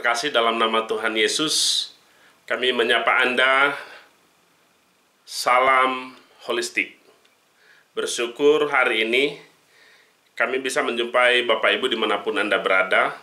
terkasih, dalam nama Tuhan Yesus, kami menyapa Anda. Salam holistik. Bersyukur hari ini kami bisa menjumpai Bapak Ibu dimanapun Anda berada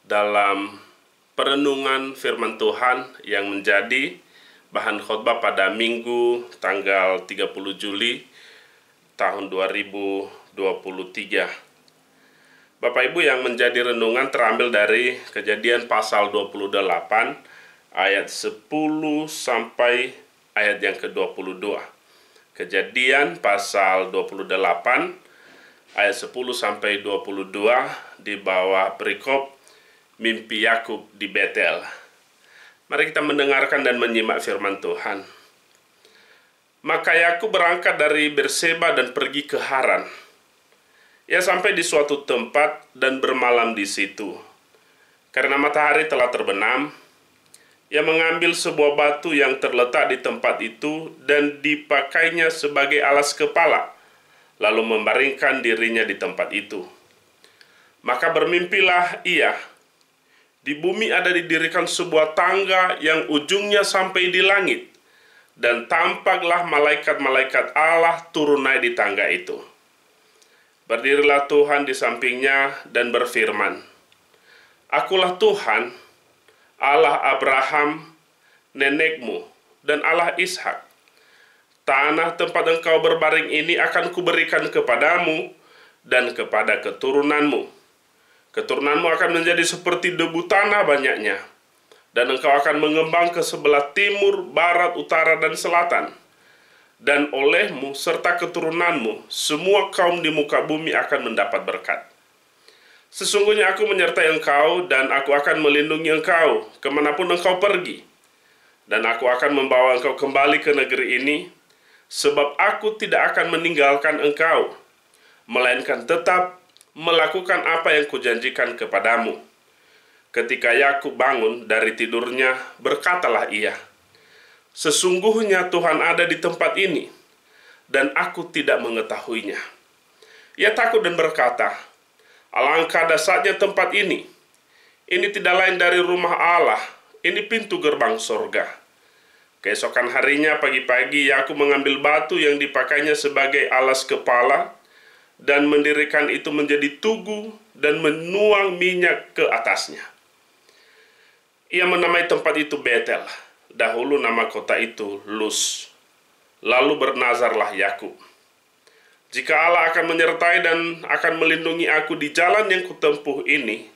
dalam perenungan firman Tuhan yang menjadi bahan khotbah pada Minggu tanggal 30 Juli tahun 2023. Bapak Ibu, yang menjadi renungan terambil dari Kejadian pasal 28 ayat 10 sampai ayat yang ke-22. Kejadian pasal 28 ayat 10 sampai 22 di bawah perikop mimpi Yakub di Betel. Mari kita mendengarkan dan menyimak firman Tuhan. Maka Yakub berangkat dari Berseba dan pergi ke Haran. Ia sampai di suatu tempat dan bermalam di situ. Karena matahari telah terbenam, ia mengambil sebuah batu yang terletak di tempat itu dan dipakainya sebagai alas kepala, lalu membaringkan dirinya di tempat itu. Maka bermimpilah ia. Di bumi ada didirikan sebuah tangga yang ujungnya sampai di langit, dan tampaklah malaikat-malaikat Allah turun naik di tangga itu. Berdirilah Tuhan di sampingnya dan berfirman, Akulah Tuhan, Allah Abraham, nenekmu, dan Allah Ishak. Tanah tempat engkau berbaring ini akan kuberikan kepadamu dan kepada keturunanmu. Keturunanmu akan menjadi seperti debu tanah banyaknya, dan engkau akan mengembang ke sebelah timur, barat, utara, dan selatan. Dan olehmu serta keturunanmu, semua kaum di muka bumi akan mendapat berkat. Sesungguhnya aku menyertai engkau, dan aku akan melindungi engkau kemanapun engkau pergi. Dan aku akan membawa engkau kembali ke negeri ini, sebab aku tidak akan meninggalkan engkau, melainkan tetap melakukan apa yang kujanjikan kepadamu. Ketika Yakub bangun dari tidurnya, berkatalah ia, Sesungguhnya Tuhan ada di tempat ini, dan aku tidak mengetahuinya. Ia takut dan berkata, Alangkah dahsyatnya tempat ini. Ini tidak lain dari rumah Allah, ini pintu gerbang sorga. Keesokan harinya pagi-pagi Yakub mengambil batu yang dipakainya sebagai alas kepala, dan mendirikan itu menjadi tugu dan menuang minyak ke atasnya. Ia menamai tempat itu Betel. Dahulu nama kota itu Luz. Lalu bernazarlah Yakub, Jika Allah akan menyertai dan akan melindungi aku di jalan yang kutempuh ini,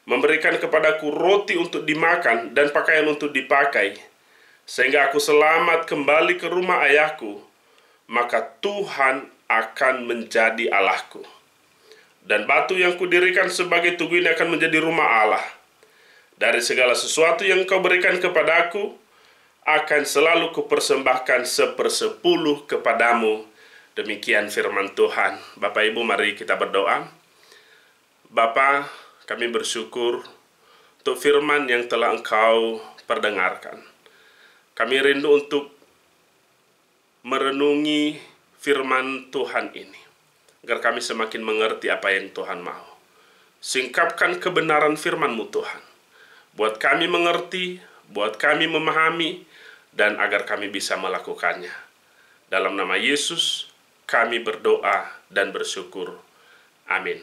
memberikan kepadaku roti untuk dimakan dan pakaian untuk dipakai, sehingga aku selamat kembali ke rumah ayahku, maka Tuhan akan menjadi Allahku. Dan batu yang kudirikan sebagai tugu ini akan menjadi rumah Allah. Dari segala sesuatu yang kau berikan kepadaku, akan selalu kupersembahkan 1/10 kepadamu. Demikian firman Tuhan. Bapak Ibu, mari kita berdoa. Bapa, kami bersyukur untuk firman yang telah Engkau perdengarkan. Kami rindu untuk merenungi firman Tuhan ini, agar kami semakin mengerti apa yang Tuhan mau. Singkapkan kebenaran firman-Mu Tuhan, buat kami mengerti, buat kami memahami, dan agar kami bisa melakukannya. Dalam nama Yesus, kami berdoa dan bersyukur. Amin.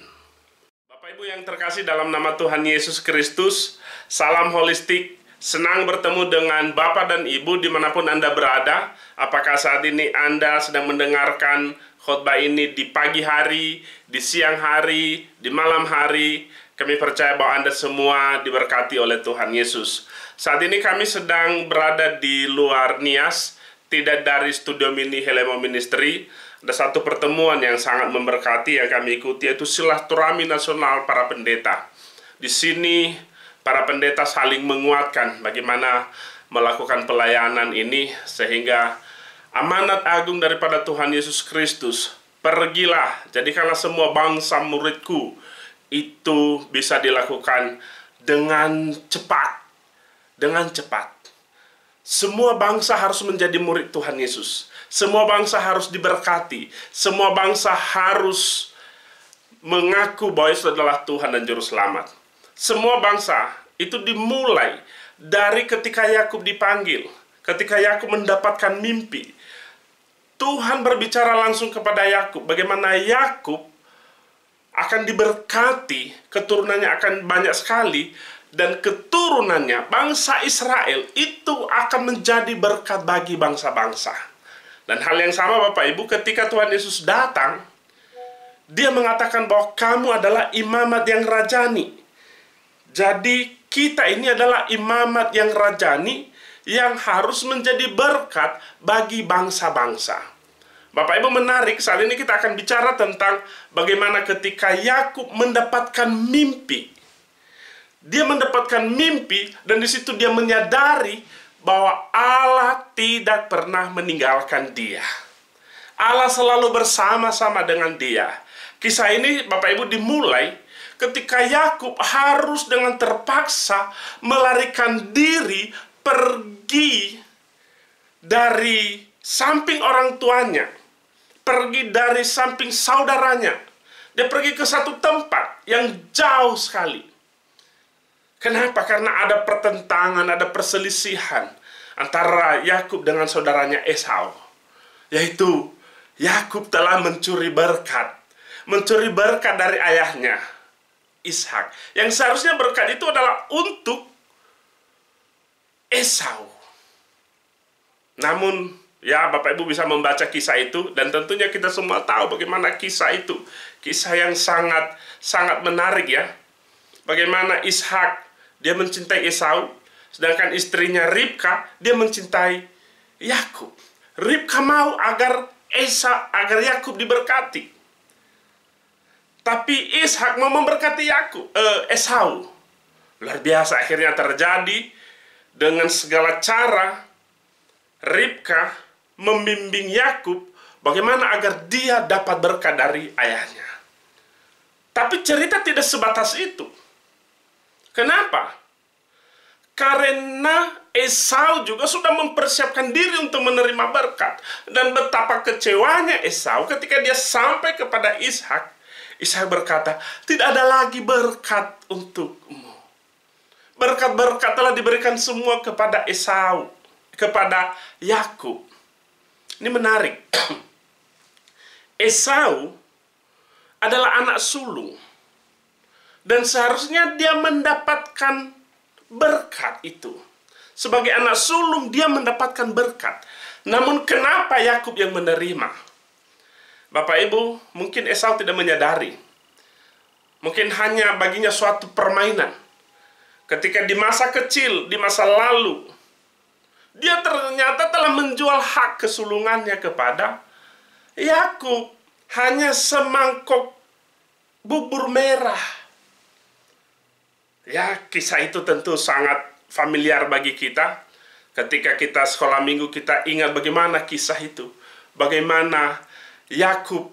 Bapak Ibu yang terkasih dalam nama Tuhan Yesus Kristus, salam holistik. Senang bertemu dengan Bapak dan Ibu dimanapun Anda berada. Apakah saat ini Anda sedang mendengarkan khotbah ini di pagi hari, di siang hari, di malam hari? Kami percaya bahwa Anda semua diberkati oleh Tuhan Yesus. Saat ini kami sedang berada di luar Nias, tidak dari studio mini Helemo Ministry. Ada satu pertemuan yang sangat memberkati yang kami ikuti, yaitu silaturahmi nasional para pendeta. Di sini para pendeta saling menguatkan bagaimana melakukan pelayanan ini, sehingga amanat agung daripada Tuhan Yesus Kristus, pergilah, jadikanlah semua bangsa muridku, itu bisa dilakukan dengan cepat. Dengan cepat. Semua bangsa harus menjadi murid Tuhan Yesus. Semua bangsa harus diberkati. Semua bangsa harus mengaku bahwa Yesus adalah Tuhan dan Juru Selamat. Semua bangsa itu dimulai dari ketika Yakub dipanggil, ketika Yakub mendapatkan mimpi. Tuhan berbicara langsung kepada Yakub, bagaimana Yakub akan diberkati, keturunannya akan banyak sekali, dan keturunannya, bangsa Israel, itu akan menjadi berkat bagi bangsa-bangsa. Dan hal yang sama Bapak Ibu, ketika Tuhan Yesus datang, Dia mengatakan bahwa kamu adalah imamat yang rajani. Jadi kita ini adalah imamat yang rajani, yang harus menjadi berkat bagi bangsa-bangsa. Bapak Ibu, menarik, saat ini kita akan bicara tentang bagaimana ketika Yakub mendapatkan mimpi. Dia mendapatkan mimpi, dan di situ dia menyadari bahwa Allah tidak pernah meninggalkan dia. Allah selalu bersama-sama dengan dia. Kisah ini Bapak Ibu dimulai ketika Yakub harus dengan terpaksa melarikan diri pergi dari samping orang tuanya, pergi dari samping saudaranya. Dia pergi ke satu tempat yang jauh sekali. Kenapa? Karena ada pertentangan, ada perselisihan antara Yakub dengan saudaranya Esau. Yaitu, Yakub telah mencuri berkat dari ayahnya, Ishak. Yang seharusnya berkat itu adalah untuk Esau. Namun, ya Bapak Ibu bisa membaca kisah itu, dan tentunya kita semua tahu bagaimana kisah itu. Kisah yang sangat menarik ya. Bagaimana Ishak, dia mencintai Esau, sedangkan istrinya Ribka, dia mencintai Yakub. Ribka mau agar Yakub diberkati. Tapi Ishak mau memberkati Esau. Luar biasa akhirnya terjadi. Dengan segala cara, Ribka membimbing Yakub bagaimana agar dia dapat berkat dari ayahnya. Tapi cerita tidak sebatas itu. Kenapa? Karena Esau juga sudah mempersiapkan diri untuk menerima berkat. Dan betapa kecewanya Esau ketika dia sampai kepada Ishak. Ishak berkata, tidak ada lagi berkat untukmu. Berkat-berkat telah diberikan semua kepada Esau, kepada Yakub. Ini menarik. Esau adalah anak sulung. Dan seharusnya dia mendapatkan berkat itu. Sebagai anak sulung, dia mendapatkan berkat. Namun kenapa Yakub yang menerima? Bapak Ibu, mungkin Esau tidak menyadari. Mungkin hanya baginya suatu permainan. Ketika di masa kecil, di masa lalu, dia ternyata telah menjual hak kesulungannya kepada Yakub. Hanya semangkok bubur merah. Ya, kisah itu tentu sangat familiar bagi kita. Ketika kita sekolah minggu, kita ingat bagaimana kisah itu. Bagaimana Yakub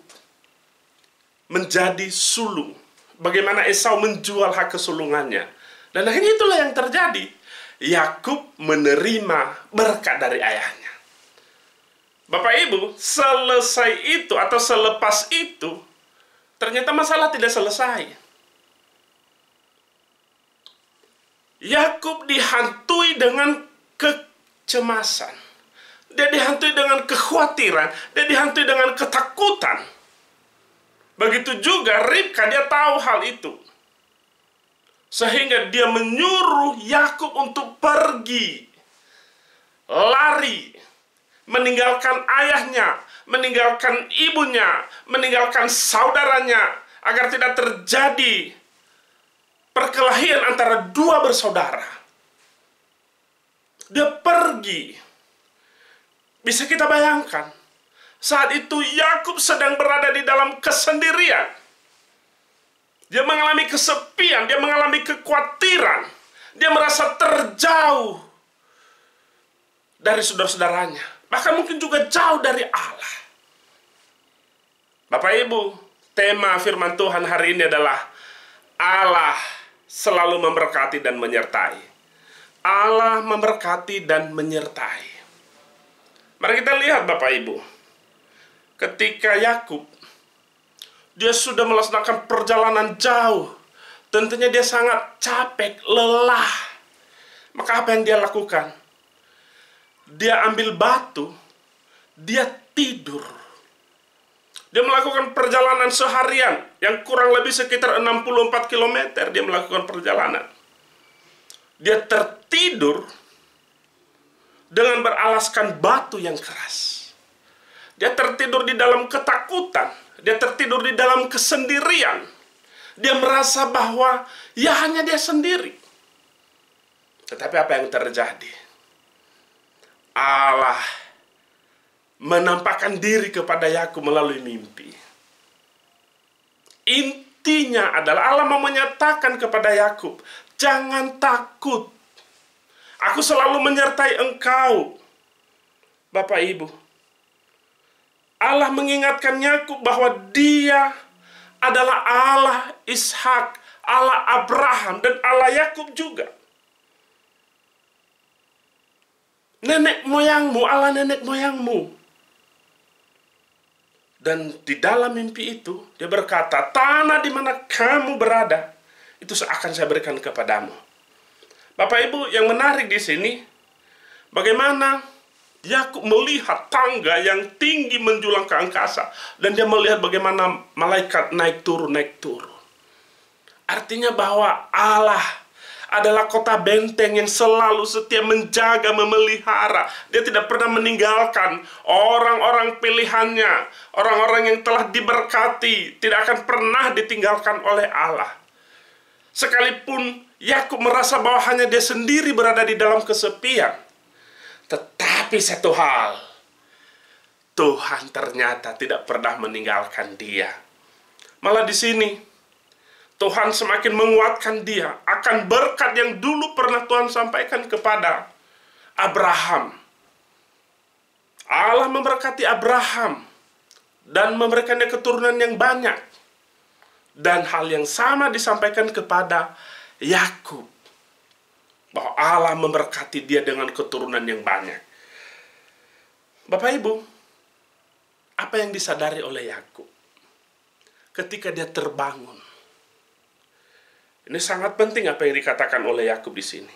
menjadi sulung. Bagaimana Esau menjual hak kesulungannya. Dan akhirnya itulah yang terjadi. Yakub menerima berkat dari ayahnya. Bapak Ibu, selesai itu atau selepas itu, ternyata masalah tidak selesai. Yakub dihantui dengan kecemasan. Dia dihantui dengan kekhawatiran. Dia dihantui dengan ketakutan. Begitu juga Ribka, dia tahu hal itu. Sehingga dia menyuruh Yakub untuk pergi, lari, meninggalkan ayahnya, meninggalkan ibunya, meninggalkan saudaranya, agar tidak terjadi perkelahian antara dua bersaudara. Dia pergi. Bisa kita bayangkan, saat itu Yakub sedang berada di dalam kesendirian. Dia mengalami kesepian, dia mengalami kekhawatiran. Dia merasa terjauh dari saudara-saudaranya. Bahkan mungkin juga jauh dari Allah. Bapak Ibu, tema firman Tuhan hari ini adalah Allah selalu memberkati dan menyertai. Allah memberkati dan menyertai. Mari kita lihat Bapak Ibu. Ketika Yakub, dia sudah melaksanakan perjalanan jauh. Tentunya dia sangat capek, lelah. Maka apa yang dia lakukan? Dia ambil batu, dia tidur. Dia melakukan perjalanan seharian yang kurang lebih sekitar 64 km dia melakukan perjalanan. Dia tertidur dengan beralaskan batu yang keras. Dia tertidur di dalam ketakutan. Dia tertidur di dalam kesendirian. Dia merasa bahwa ya hanya dia sendiri. Tetapi apa yang terjadi? Allah menampakkan diri kepada Yakub melalui mimpi. Intinya adalah Allah mau menyatakan kepada Yakub, jangan takut. Aku selalu menyertai engkau. Bapak Ibu, Allah mengingatkan Yakub bahwa dia adalah Allah Ishak, Allah Abraham, dan Allah Yakub juga. Nenek moyangmu, Allah nenek moyangmu. Dan di dalam mimpi itu, dia berkata, tanah di mana kamu berada, itu akan saya berikan kepadamu. Bapak Ibu, yang menarik di sini, bagaimana Yakub melihat tangga yang tinggi menjulang ke angkasa. Dan dia melihat bagaimana malaikat naik turun. Artinya bahwa Allah adalah kota benteng yang selalu setia menjaga, memelihara. Dia tidak pernah meninggalkan orang-orang pilihannya. Orang-orang yang telah diberkati tidak akan pernah ditinggalkan oleh Allah. Sekalipun Yakub merasa bahwa hanya dia sendiri berada di dalam kesepian. Tetapi satu hal, Tuhan ternyata tidak pernah meninggalkan dia. Malah di sini, Tuhan semakin menguatkan dia akan berkat yang dulu pernah Tuhan sampaikan kepada Abraham. Allah memberkati Abraham dan memberikannya keturunan yang banyak. Dan hal yang sama disampaikan kepada Yakub. Bahwa Allah memberkati dia dengan keturunan yang banyak. Bapak Ibu, apa yang disadari oleh Yakub ketika dia terbangun? Ini sangat penting apa yang dikatakan oleh Yakub di sini.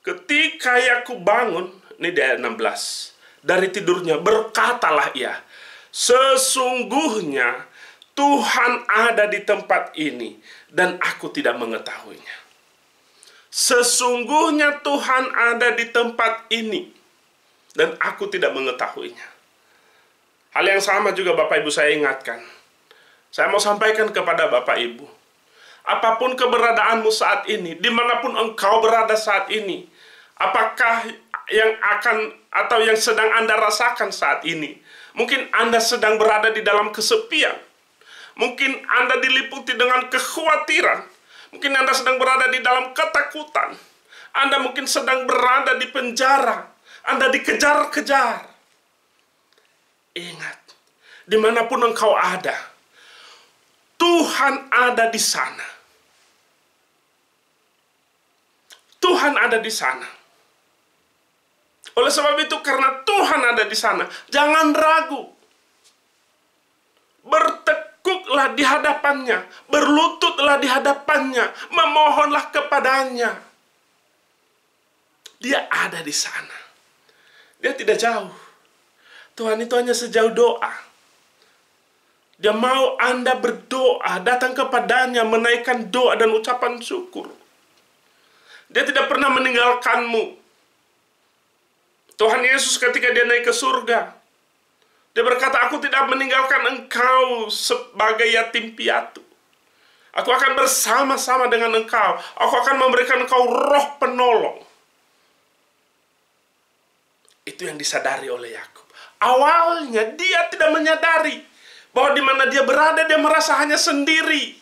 Ketika Yakub bangun, ini di ayat 16, dari tidurnya berkatalah ia, sesungguhnya Tuhan ada di tempat ini dan aku tidak mengetahuinya. Sesungguhnya Tuhan ada di tempat ini dan aku tidak mengetahuinya. Hal yang sama juga Bapak Ibu saya ingatkan. Saya mau sampaikan kepada Bapak Ibu, apapun keberadaanmu saat ini, dimanapun engkau berada saat ini, apakah yang akan atau yang sedang Anda rasakan saat ini, mungkin Anda sedang berada di dalam kesepian, mungkin Anda diliputi dengan kekhawatiran, mungkin Anda sedang berada di dalam ketakutan. Anda mungkin sedang berada di penjara. Anda dikejar-kejar. Ingat, dimanapun engkau ada, Tuhan ada di sana. Tuhan ada di sana. Oleh sebab itu, karena Tuhan ada di sana, jangan ragu. Bertekuklah di hadapannya, berlututlah di hadapannya, memohonlah kepadanya. Dia ada di sana. Dia tidak jauh. Tuhan itu hanya sejauh doa. Dia mau Anda berdoa, datang kepadanya, menaikkan doa dan ucapan syukur. Dia tidak pernah meninggalkanmu. Tuhan Yesus ketika dia naik ke surga, dia berkata, aku tidak meninggalkan engkau sebagai yatim piatu. Aku akan bersama-sama dengan engkau. Aku akan memberikan engkau roh penolong. Itu yang disadari oleh Yakub. Awalnya dia tidak menyadari bahwa di mana dia berada, dia merasa hanya sendiri.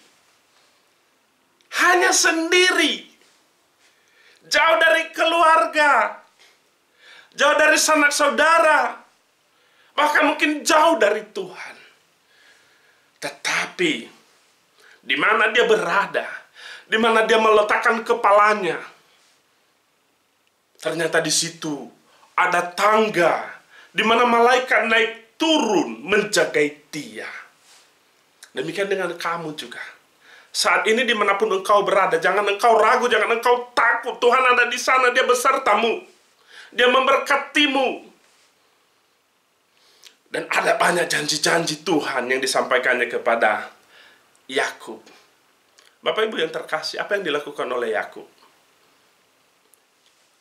Hanya sendiri. Jauh dari keluarga. Jauh dari sanak saudara. Bahkan mungkin jauh dari Tuhan. Tetapi di mana dia berada, di mana dia meletakkan kepalanya, ternyata di situ ada tangga di mana malaikat naik turun menjagai dia. Demikian dengan kamu juga. Saat ini dimanapun engkau berada, jangan engkau ragu, jangan engkau takut. Tuhan ada di sana, Dia besertamu. Dia memberkatimu. Dan ada banyak janji-janji Tuhan yang disampaikannya kepada Yakub. Bapak Ibu yang terkasih, apa yang dilakukan oleh Yakub?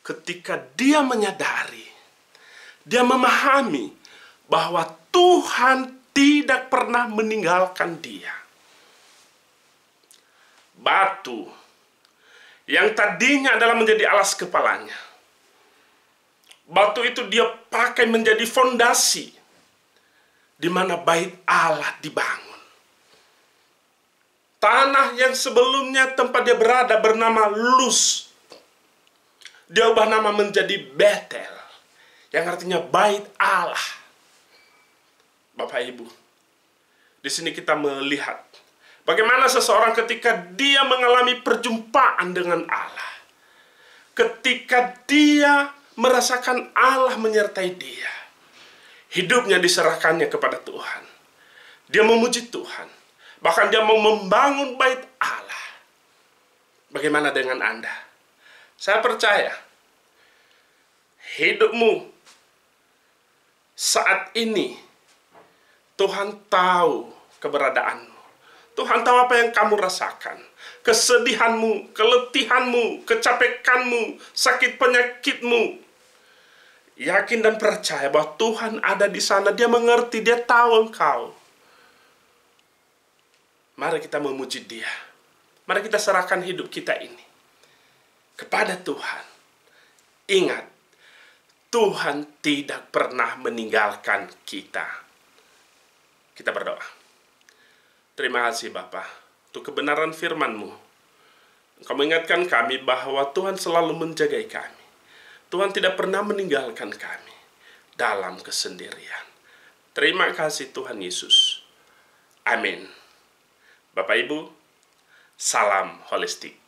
Ketika dia menyadari, dia memahami bahwa Tuhan tidak pernah meninggalkan dia. Batu yang tadinya adalah menjadi alas kepalanya, batu itu dia pakai menjadi fondasi di mana bait Allah dibangun. Tanah yang sebelumnya tempat dia berada bernama Luz, dia ubah nama menjadi Betel, yang artinya bait Allah. Bapak Ibu, di sini kita melihat bagaimana seseorang ketika dia mengalami perjumpaan dengan Allah, ketika dia merasakan Allah menyertai dia, hidupnya diserahkannya kepada Tuhan. Dia memuji Tuhan, bahkan dia mau membangun bait Allah. Bagaimana dengan Anda? Saya percaya hidupmu saat ini Tuhan tahu keberadaanmu. Tuhan tahu apa yang kamu rasakan. Kesedihanmu, keletihanmu, kecapekanmu, sakit penyakitmu. Yakin dan percaya bahwa Tuhan ada di sana. Dia mengerti, Dia tahu engkau. Mari kita memuji Dia. Mari kita serahkan hidup kita ini kepada Tuhan. Ingat, Tuhan tidak pernah meninggalkan kita. Kita berdoa. Terima kasih Bapa untuk kebenaran firman-Mu. Engkau mengingatkan kami bahwa Tuhan selalu menjaga kami. Tuhan tidak pernah meninggalkan kami dalam kesendirian. Terima kasih Tuhan Yesus. Amin. Bapak Ibu, salam holistik.